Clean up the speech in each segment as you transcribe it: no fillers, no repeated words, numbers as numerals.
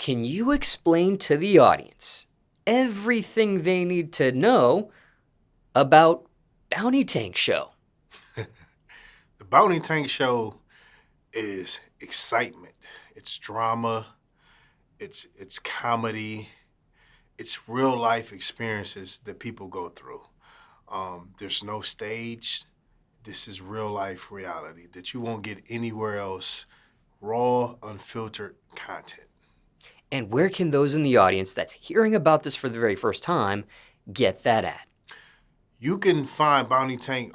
can you explain to the audience everything they need to know about Bounty Tank Show? The Bounty Tank Show is excitement. It's drama. It's comedy. It's real life experiences that people go through. There's no stage. This is real life reality that you won't get anywhere else. Raw, unfiltered content. And where can those in the audience that's hearing about this for the very first time get that at? You can find Bounty Tank,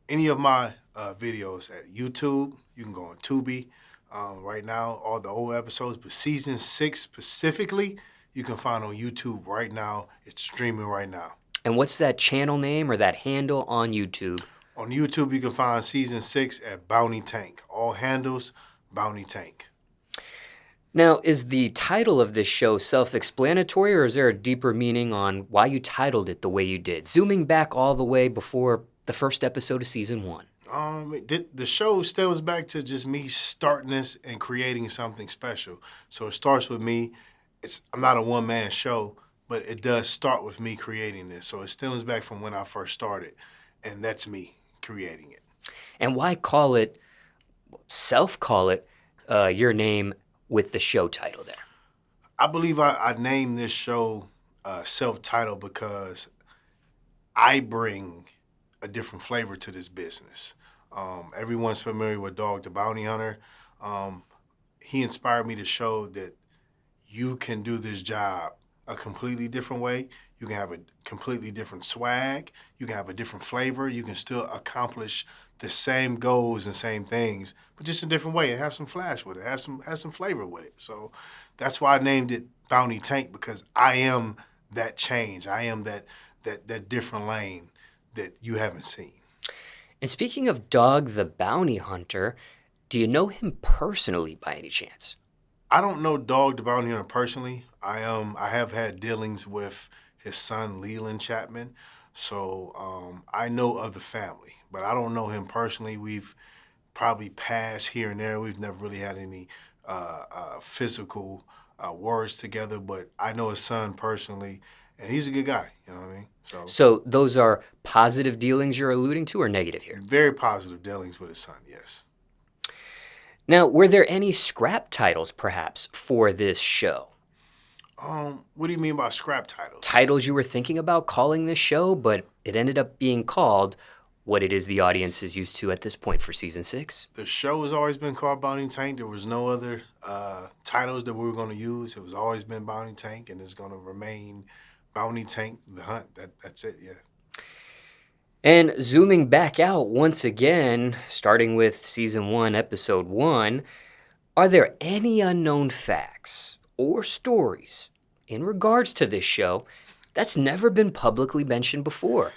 any of my videos at YouTube. You can go on Tubi right now, all the old episodes, but season 6 specifically, you can find on YouTube right now. It's streaming right now. And what's that channel name or that handle on YouTube? On YouTube, you can find season 6 at Bounty Tank. All handles, Bounty Tank. Now, is the title of this show self-explanatory, or is there a deeper meaning on why you titled it the way you did, zooming back all the way before the first episode of season 1? The show stems back to just me starting this and creating something special. So it starts with me. I'm not a one-man show, but it does start with me creating this. So it stems back from when I first started, and that's me creating it. And why self-call it your name with the show title there? I believe I named this show self-titled because I bring a different flavor to this business. Everyone's familiar with Dog the Bounty Hunter. He inspired me to show that you can do this job a completely different way. You can have a completely different swag. You can have a different flavor. You can still accomplish the same goals and same things, but just a different way, and have some flash with it, have some flavor with it. So that's why I named it Bounty Tank, because I am that change. I am that different lane that you haven't seen. And speaking of Dog the Bounty Hunter, do you know him personally by any chance? I don't know Dog the Bounty Hunter personally. I have had dealings with his son, Leland Chapman, so I know of the family, but I don't know him personally. We've probably passed here and there. We've never really had any physical words together, but I know his son personally, and he's a good guy, you know what I mean? So those are positive dealings you're alluding to, or negative here? Very positive dealings with his son, yes. Now, were there any scrap titles, perhaps, for this show? What do you mean by scrap titles? Titles you were thinking about calling this show, but it ended up being called what it is the audience is used to at this point for season 6? The show has always been called Bounty Tank. There was no other titles that we were going to use. It was always been Bounty Tank, and it's going to remain Bounty Tank, the hunt. That's it, yeah. And zooming back out once again, starting with season 1, episode 1, are there any unknown facts or stories in regards to this show that's never been publicly mentioned before?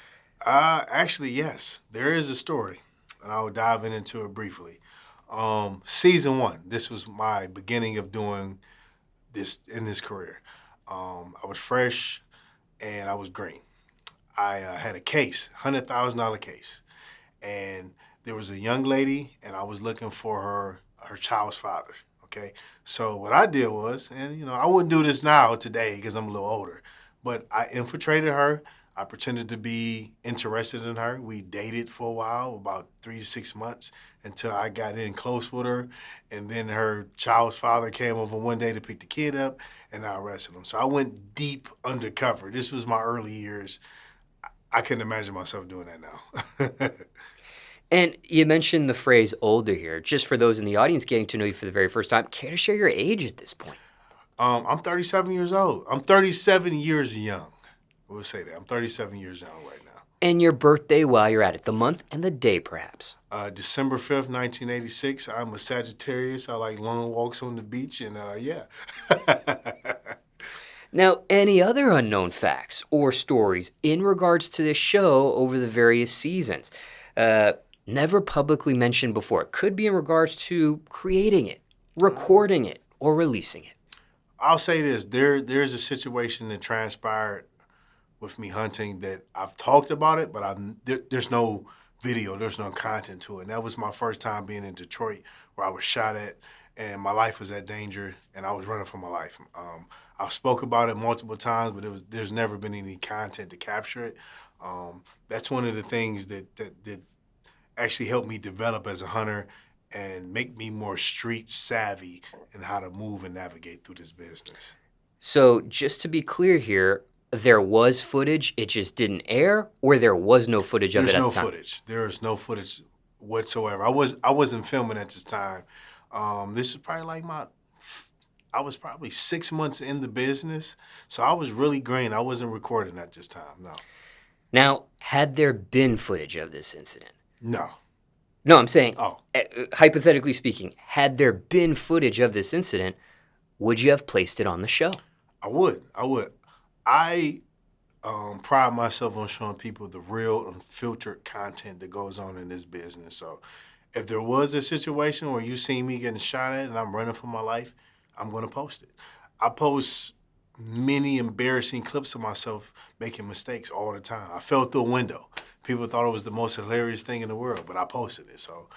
Actually, yes. There is a story, and I will dive into it briefly. Season 1, this was my beginning of doing this in this career. I was fresh, and I was green. I had a case, $100,000 case, and there was a young lady, and I was looking for her child's father. Okay, so what I did was, and I wouldn't do this now today because I'm a little older, but I infiltrated her. I pretended to be interested in her. We dated for a while, about 3 to 6 months, until I got in close with her. And then her child's father came over one day to pick the kid up, and I arrested him. So I went deep undercover. This was my early years. I couldn't imagine myself doing that now. And you mentioned the phrase older here. Just for those in the audience getting to know you for the very first time, care to share your age at this point? I'm 37 years old. I'm 37 years young. We'll say that. I'm 37 years young right now. And your birthday while you're at it, the month and the day perhaps? December 5th, 1986. I'm a Sagittarius. I like long walks on the beach, and yeah. Now, any other unknown facts or stories in regards to this show over the various seasons? Never publicly mentioned before. It could be in regards to creating it, recording it, or releasing it. I'll say this. There's a situation that transpired with me hunting that I've talked about it, but there's no video, there's no content to it. And that was my first time being in Detroit, where I was shot at, and my life was at danger, and I was running for my life. I spoke about it multiple times, but there's never been any content to capture it. That's one of the things that actually helped me develop as a hunter and make me more street savvy in how to move and navigate through this business. So, just to be clear here, there was footage, it just didn't air, or there was no footage of it There's at no the time? footage. There is no footage whatsoever. I wasn't filming at this time. This is probably like I was probably 6 months in the business, so I was really green. I wasn't recording at this time. No. Now, had there been footage of this incident? No. No, I'm saying, Oh. hypothetically speaking, had there been footage of this incident, would you have placed it on the show? I would. I pride myself on showing people the real unfiltered content that goes on in this business. So if there was a situation where you see me getting shot at and I'm running for my life, I'm going to post it. I post many embarrassing clips of myself making mistakes all the time. I fell through a window. People thought it was the most hilarious thing in the world, but I posted it. So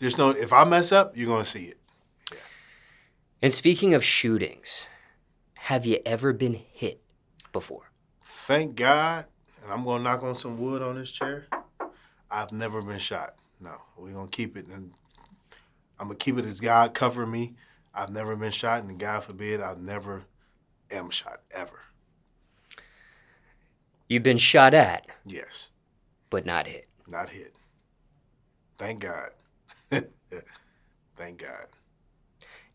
if I mess up, you're going to see it. Yeah. And speaking of shootings, have you ever been hit before? Thank God, and I'm going to knock on some wood on this chair, I've never been shot. No, we're going to keep it, and I'm going to keep it as God covered me. I've never been shot, and God forbid I never am shot, ever. You've been shot at, Yes. but not hit. Not hit. Thank God. Thank God.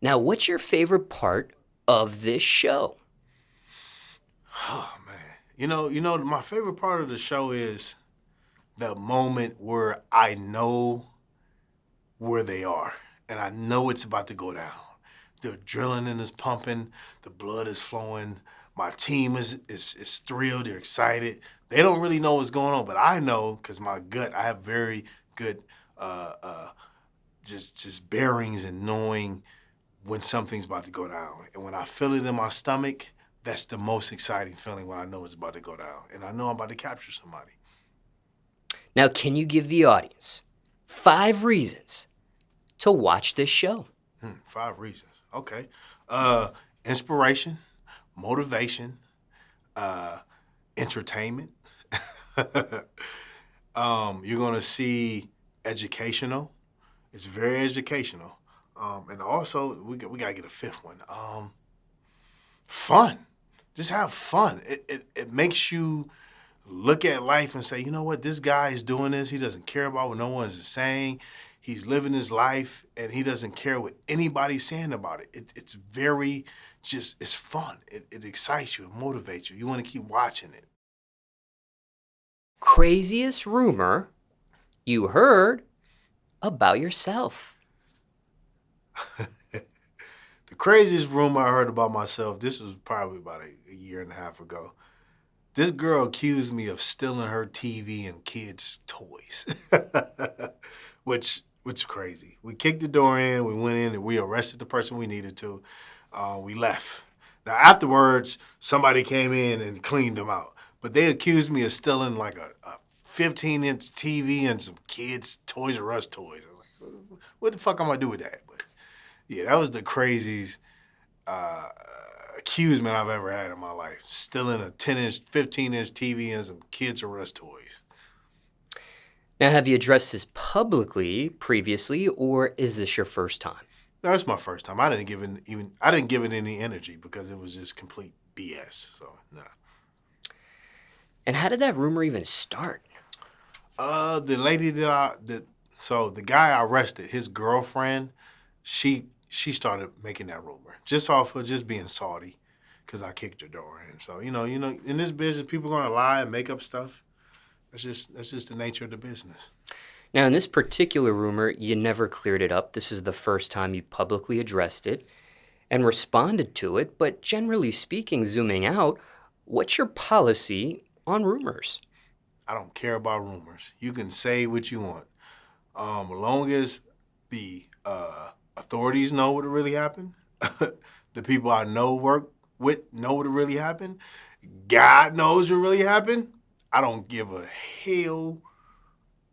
Now, what's your favorite part of this show? Oh, man. You know, my favorite part of the show is the moment where I know where they are, and I know it's about to go down. The adrenaline is pumping, the blood is flowing, my team is thrilled, they're excited. They don't really know what's going on, but I know because my gut, I have very good just bearings and knowing when something's about to go down. And when I feel it in my stomach, that's the most exciting feeling when I know it's about to go down. And I know I'm about to capture somebody. Now, can you give the audience 5 reasons to watch this show? 5 reasons. Okay. Inspiration, motivation, entertainment. You're going to see educational. It's very educational. And also, we got to get a 5th one. Fun. Just have fun. It makes you look at life and say, you know what, this guy is doing this. He doesn't care about what no one is saying. He's living his life, and he doesn't care what anybody's saying about it. It's very it's fun. It excites you. It motivates you. You want to keep watching it. Craziest rumor you heard about yourself? The craziest rumor I heard about myself, this was probably about a year and a half ago. This girl accused me of stealing her TV and kids' toys, which crazy. We kicked the door in, we went in, and we arrested the person we needed to. We left. Now, afterwards, somebody came in and cleaned them out. But they accused me of stealing like a 15-inch TV and some kids' Toys R Us toys. I was like, what the fuck am I going to do with that? But yeah, that was the craziest accusement I've ever had in my life. Stealing a 10-inch, 15-inch TV and some kids' R Us toys. Now, have you addressed this publicly previously, or is this your first time? No, it's my first time. I didn't give it any energy because it was just complete BS. So no. And how did that rumor even start? The lady so the guy I arrested, his girlfriend, she started making that rumor just off of just being salty because I kicked her door in. So you know, in this business, people are gonna lie and make up stuff. That's just the nature of the business. Now, in this particular rumor, you never cleared it up. This is the first time you publicly addressed it and responded to it. But generally speaking, zooming out, what's your policy on rumors? I don't care about rumors. You can say what you want. As long as the authorities know what really happened, the people I know work with know what really happened, God knows what really happened, I don't give a hell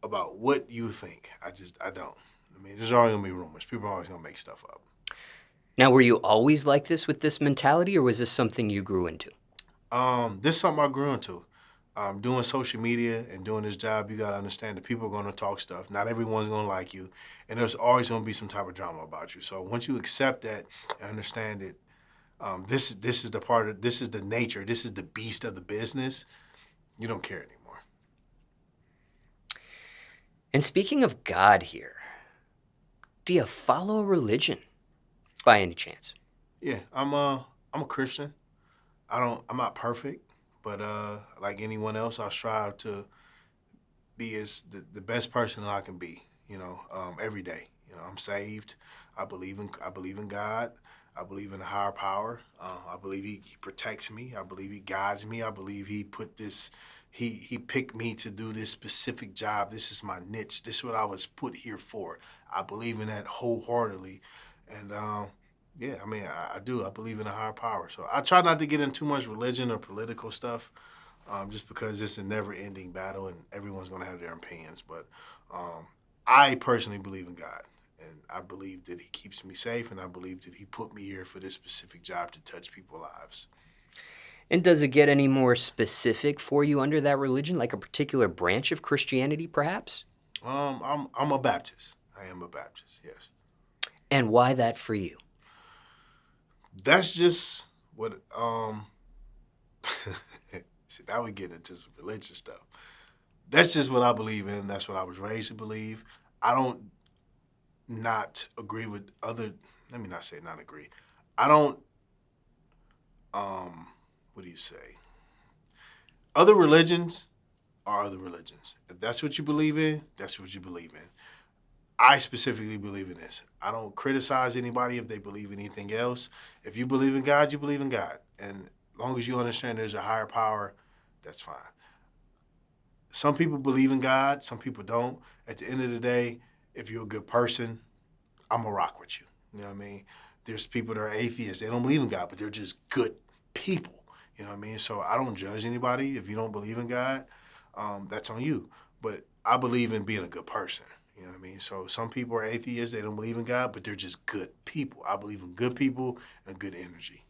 about what you think. I don't. I mean, there's always going to be rumors. People are always going to make stuff up. Now, were you always like this with this mentality, or was this something you grew into? This is something I grew into. Doing social media and doing this job, you gotta understand that people are gonna talk stuff. Not everyone's gonna like you, and there's always gonna be some type of drama about you. So once you accept that and understand it, this is the part of this is the nature, this is the beast of the business. You don't care anymore. And speaking of God here, do you follow a religion by any chance? Yeah, I'm a Christian. I'm not perfect, but like anyone else, I strive to be as the best person I can be. Every day. I'm saved. I believe in God. I believe in a higher power. I believe he protects me. I believe he guides me. I believe he put this. He picked me to do this specific job. This is my niche. This is what I was put here for. I believe in that wholeheartedly, and yeah, I mean, I do. I believe in a higher power. So I try not to get in too much religion or political stuff, just because it's a never-ending battle and everyone's going to have their opinions. But I personally believe in God, and I believe that he keeps me safe, and I believe that he put me here for this specific job to touch people's lives. And does it get any more specific for you under that religion, like a particular branch of Christianity, perhaps? I'm a Baptist. I am a Baptist, yes. And why that for you? That's just what, see, now we get into some religious stuff. That's just what I believe in. That's what I was raised to believe. I don't not agree with other, let me not say not agree. I don't, what do you say? Other religions are other religions. If that's what you believe in, that's what you believe in. I specifically believe in this. I don't criticize anybody if they believe in anything else. If you believe in God, you believe in God. And as long as you understand there's a higher power, that's fine. Some people believe in God, some people don't. At the end of the day, if you're a good person, I'm gonna rock with you. You know what I mean? There's people that are atheists, they don't believe in God, but they're just good people. You know what I mean? So I don't judge anybody. If you don't believe in God, that's on you. But I believe in being a good person. You know what I mean? So some people are atheists, they don't believe in God, but they're just good people. I believe in good people and good energy.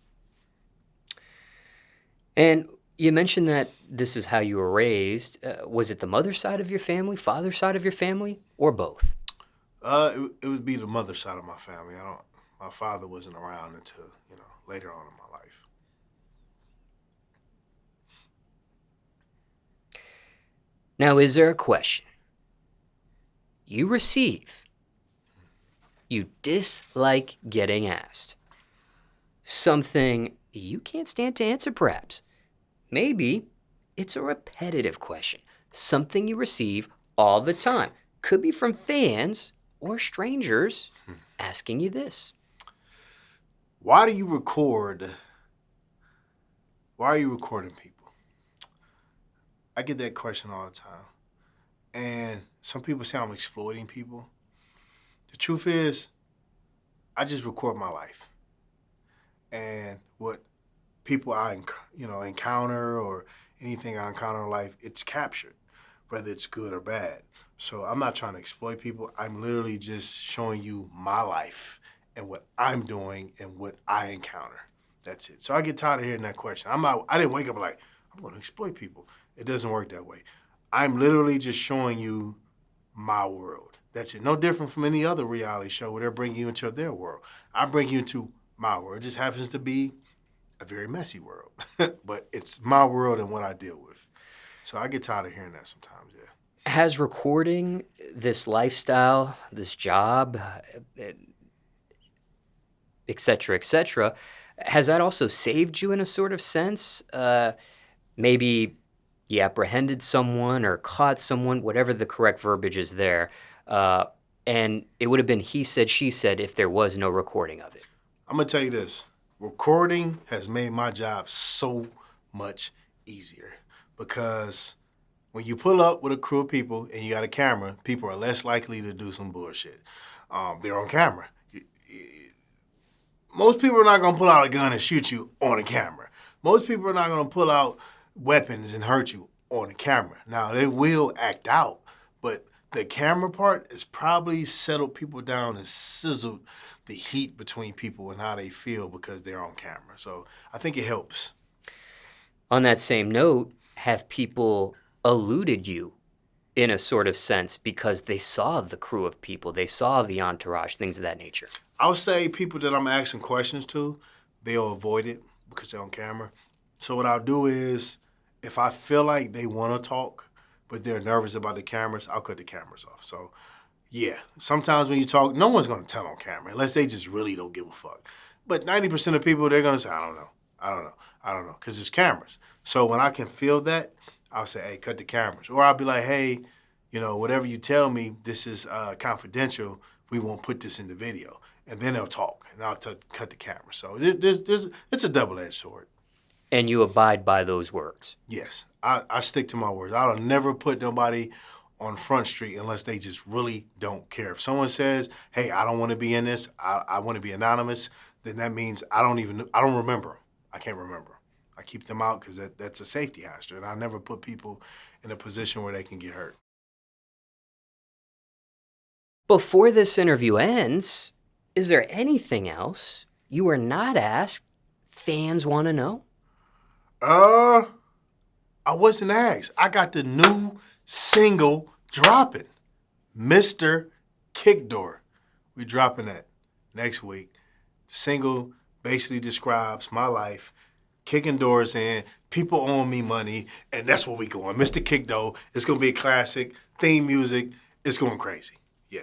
And you mentioned that this is how you were raised. Was it the mother side of your family, father side of your family, or both? It would be the mother side of my family. My father wasn't around until, later on in my life. Now, is there a question you receive you dislike getting asked? Something you can't stand to answer, perhaps. Maybe it's a repetitive question, something you receive all the time. Could be from fans or strangers asking you this. Why do you record? Why are you recording people? I get that question all the time. And some people say I'm exploiting people. The truth is, I just record my life. And what people I encounter or anything I encounter in life, it's captured, whether it's good or bad. So I'm not trying to exploit people. I'm literally just showing you my life and what I'm doing and what I encounter. That's it. So I get tired of hearing that question. I didn't wake up like, I'm going to exploit people. It doesn't work that way. I'm literally just showing you my world. That's it. No different from any other reality show where they're bringing you into their world. I bring you into my world. It just happens to be a very messy world, but it's my world and what I deal with. So I get tired of hearing that sometimes, yeah. Has recording this lifestyle, this job, et cetera, has that also saved you in a sort of sense? Maybe you apprehended someone or caught someone, whatever the correct verbiage is there, and it would have been he said, she said if there was no recording of it. I'm going to tell you this. Recording has made my job so much easier because when you pull up with a crew of people and you got a camera, people are less likely to do some bullshit. They're on camera. Most people are not going to pull out a gun and shoot you on a camera. Most people are not going to pull out weapons and hurt you on a camera. Now, they will act out, but the camera part has probably settled people down and sizzled the heat between people and how they feel because they're on camera. So I think it helps. On that same note, have people eluded you in a sort of sense because they saw the crew of people, they saw the entourage, things of that nature? I would say people that I'm asking questions to, they'll avoid it because they're on camera. So what I'll do is, if I feel like they want to talk, but they're nervous about the cameras, I'll cut the cameras off. So yeah, sometimes when you talk, no one's going to tell on camera unless they just really don't give a fuck. But 90% of people, they're going to say, I don't know, because there's cameras. So when I can feel that, I'll say, hey, cut the cameras. Or I'll be like, hey, whatever you tell me, this is confidential. We won't put this in the video. And then they'll talk, and I'll cut the camera. So it's a double-edged sword. And you abide by those words? Yes, I stick to my words. I'll never put nobody on Front Street unless they just really don't care. If someone says, hey, I don't want to be in this, I want to be anonymous, then that means I don't remember them. I can't remember them. I keep them out because that's a safety hazard. And I never put people in a position where they can get hurt. Before this interview ends, is there anything else you were not asked fans want to know? I wasn't asked. I got the new single dropping, Mr. Kick Door. We dropping that next week. The single basically describes my life, kicking doors in, people owe me money, and that's where we going. Mr. Kick Door. It's going to be a classic, theme music. It's going crazy. Yeah.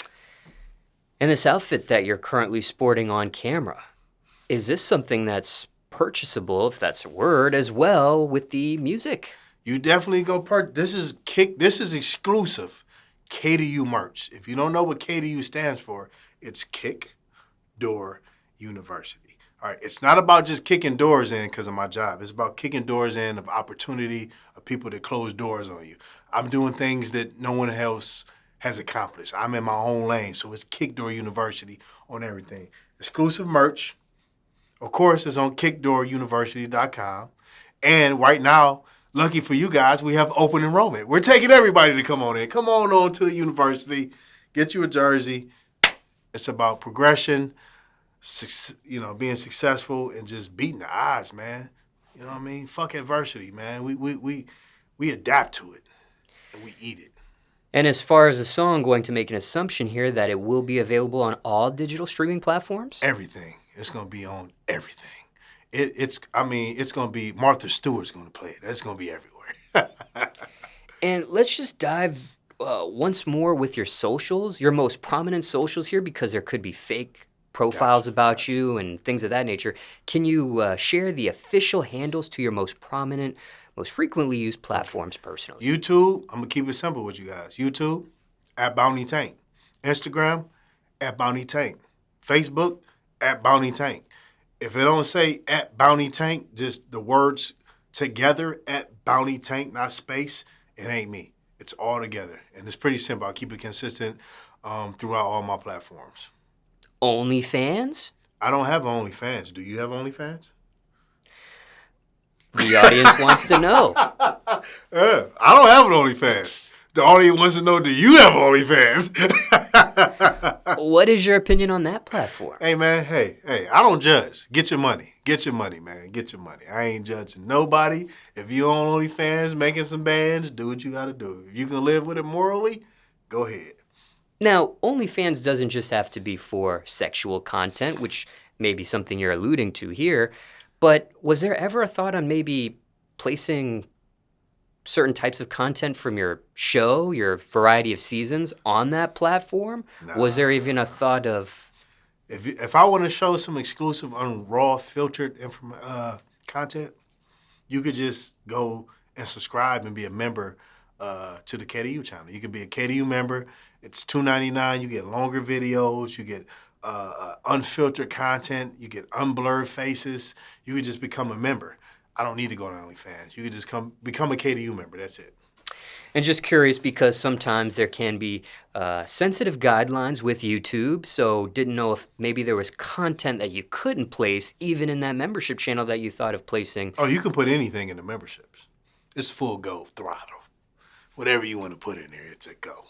And this outfit that you're currently sporting on camera, is this something that's purchasable, if that's a word, as well with the music? You definitely go This is exclusive KDU merch. If you don't know what KDU stands for, it's Kick Door University. All right, it's not about just kicking doors in because of my job. It's about kicking doors in of opportunity of people that close doors on you. I'm doing things that no one else has accomplished. I'm in my own lane, so it's Kick Door University on everything. Exclusive merch. Of course, it's on kickdooruniversity.com. And right now, lucky for you guys, we have open enrollment. We're taking everybody to come on in. Come on to the university. Get you a jersey. It's about progression, being successful, and just beating the odds, man. You know what I mean? Fuck adversity, man. We adapt to it, and we eat it. And as far as the song, going to make an assumption here that it will be available on all digital streaming platforms? Everything. It's going to be on everything. It's going to be, Martha Stewart's going to play it. It's going to be everywhere. And let's just dive once more with your socials, your most prominent socials here, because there could be fake profiles about you and things of that nature. Can you share the official handles to your most prominent, most frequently used platforms personally? YouTube, I'm going to keep it simple with you guys. YouTube, @bountytank. Instagram, @bountytank. Facebook, @bountytank. If it don't say @bountytank, just the words together, @bountytank, not space, it ain't me. It's all together. And it's pretty simple. I keep it consistent throughout all my platforms. OnlyFans? I don't have OnlyFans. Do you have OnlyFans? The audience wants to know. I don't have an OnlyFans. The audience wants to know, do you have OnlyFans? What is your opinion on that platform? Hey, man, hey, I don't judge. Get your money. Get your money, man. Get your money. I ain't judging nobody. If you on OnlyFans making some bands, do what you got to do. If you can live with it morally, go ahead. Now, OnlyFans doesn't just have to be for sexual content, which may be something you're alluding to here, but was there ever a thought on maybe placing certain types of content from your show, your variety of seasons on that platform? Nah. Was there even a thought of... If I want to show some exclusive, raw, filtered content, you could just go and subscribe and be a member to the KDU channel. You could be a KDU member. It's $2.99. You get longer videos. You get unfiltered content. You get unblurred faces. You could just become a member. I don't need to go to OnlyFans. You could just become a KDU member. That's it. And just curious, because sometimes there can be sensitive guidelines with YouTube, so didn't know if maybe there was content that you couldn't place even in that membership channel that you thought of placing. Oh, you can put anything in the memberships. It's full go, throttle. Whatever you want to put in there, it's a go.